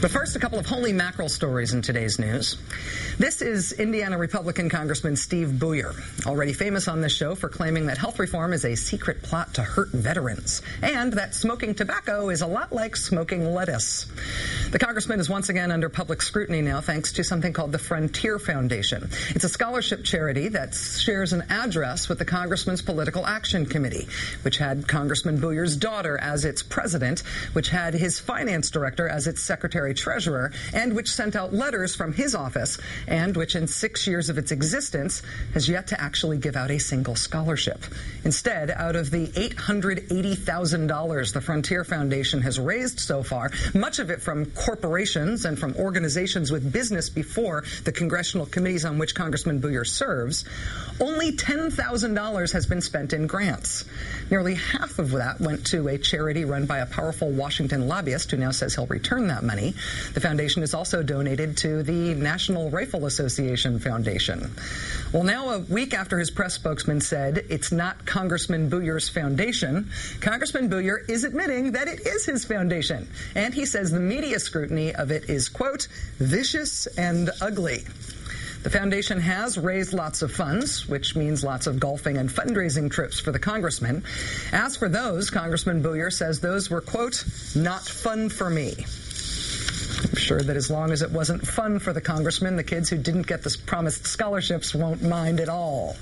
But first, a couple of holy mackerel stories in today's news. This is Indiana Republican Congressman Steve Buyer, already famous on this show for claiming that health reform is a secret plot to hurt veterans, and that smoking tobacco is a lot like smoking lettuce. The congressman is once again under public scrutiny now thanks to something called the Frontier Foundation. It's a scholarship charity that shares an address with the congressman's political action committee, which had Congressman Buyer's daughter as its president, which had his finance director as its secretary-treasurer, and which sent out letters from his office, and which in 6 years of its existence has yet to actually give out a single scholarship. Instead, out of the $880,000 the Frontier Foundation has raised so far, much of it from corporations and from organizations with business before the congressional committees on which Congressman Buyer serves, only $10,000 has been spent in grants. Nearly half of that went to a charity run by a powerful Washington lobbyist who now says he'll return that money. The foundation is also donated to the National Rifle Association Foundation. Well, now a week after his press spokesman said it's not Congressman Buyer's foundation, Congressman Buyer is admitting that it is his foundation. And he says the media scrutiny of it is, quote, vicious and ugly. The foundation has raised lots of funds, which means lots of golfing and fundraising trips for the congressman. As for those, Congressman Buyer says those were, quote, not fun for me. I'm sure that as long as it wasn't fun for the congressman, the kids who didn't get the promised scholarships won't mind at all.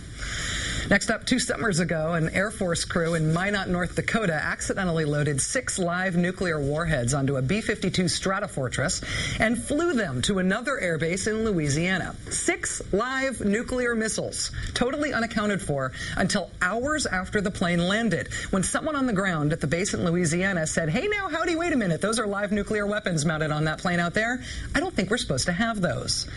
Next up, 2 summers ago, an Air Force crew in Minot, North Dakota accidentally loaded 6 live nuclear warheads onto a B-52 Stratofortress and flew them to another airbase in Louisiana. 6 live nuclear missiles, totally unaccounted for until hours after the plane landed, when someone on the ground at the base in Louisiana said, hey now, howdy, wait a minute, those are live nuclear weapons mounted on that plane out there. I don't think we're supposed to have those.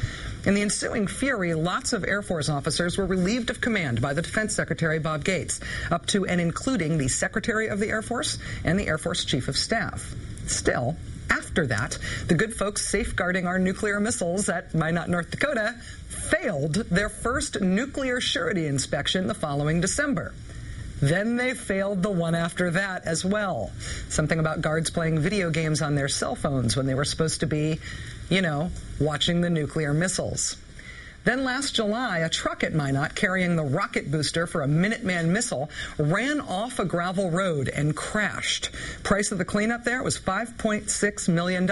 In the ensuing fury, lots of Air Force officers were relieved of command by the Defense Secretary Bob Gates, up to and including the Secretary of the Air Force and the Air Force Chief of Staff. Still, after that, the good folks safeguarding our nuclear missiles at Minot, North Dakota, failed their first nuclear surety inspection the following December. Then they failed the one after that as well. Something about guards playing video games on their cell phones when they were supposed to be, watching the nuclear missiles. Then last July, a truck at Minot carrying the rocket booster for a Minuteman missile ran off a gravel road and crashed. Price of the cleanup there was $5.6 million.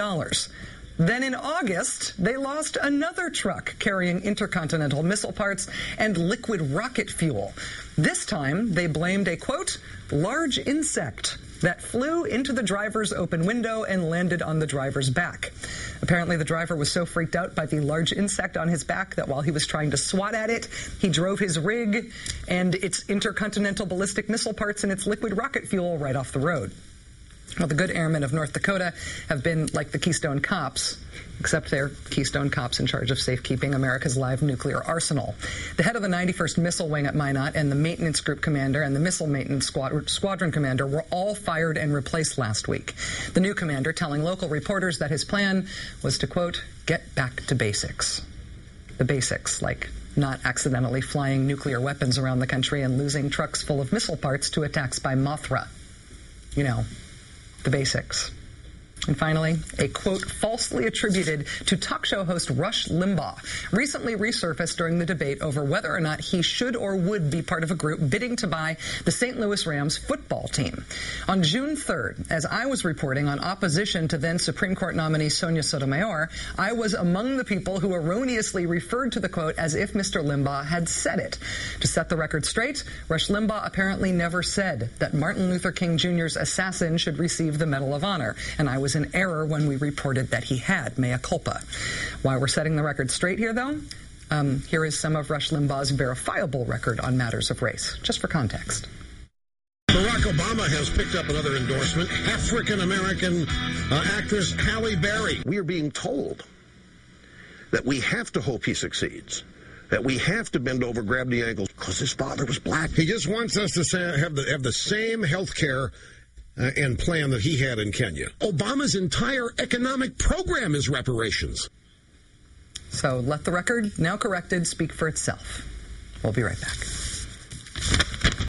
Then in August, they lost another truck carrying intercontinental missile parts and liquid rocket fuel. This time, they blamed a, quote, large insect that flew into the driver's open window and landed on the driver's back. Apparently, the driver was so freaked out by the large insect on his back that while he was trying to swat at it, he drove his rig and its intercontinental ballistic missile parts and its liquid rocket fuel right off the road. Well, the good airmen of North Dakota have been like the Keystone Cops, except they're Keystone Cops in charge of safekeeping America's live nuclear arsenal. The head of the 91st Missile Wing at Minot and the maintenance group commander and the missile maintenance squadron commander were all fired and replaced last week. The new commander telling local reporters that his plan was to, quote, get back to basics. The basics, like not accidentally flying nuclear weapons around the country and losing trucks full of missile parts to attacks by Mothra. The basics. And finally, a quote falsely attributed to talk show host Rush Limbaugh recently resurfaced during the debate over whether or not he should or would be part of a group bidding to buy the St. Louis Rams football team. On June 3rd, as I was reporting on opposition to then Supreme Court nominee Sonia Sotomayor, I was among the people who erroneously referred to the quote as if Mr. Limbaugh had said it. To set the record straight, Rush Limbaugh apparently never said that Martin Luther King Jr.'s assassin should receive the Medal of Honor, and I was in error when we reported that he had, mea culpa. While we're setting the record straight here, though, here is some of Rush Limbaugh's verifiable record on matters of race, just for context. Barack Obama has picked up another endorsement. African-American actress Halle Berry. We are being told that we have to hope he succeeds, that we have to bend over, grab the ankles, because his father was black. He just wants us to have the same health care and plan that he had in Kenya. Obama's entire economic program is reparations. So let the record, now corrected, speak for itself. We'll be right back.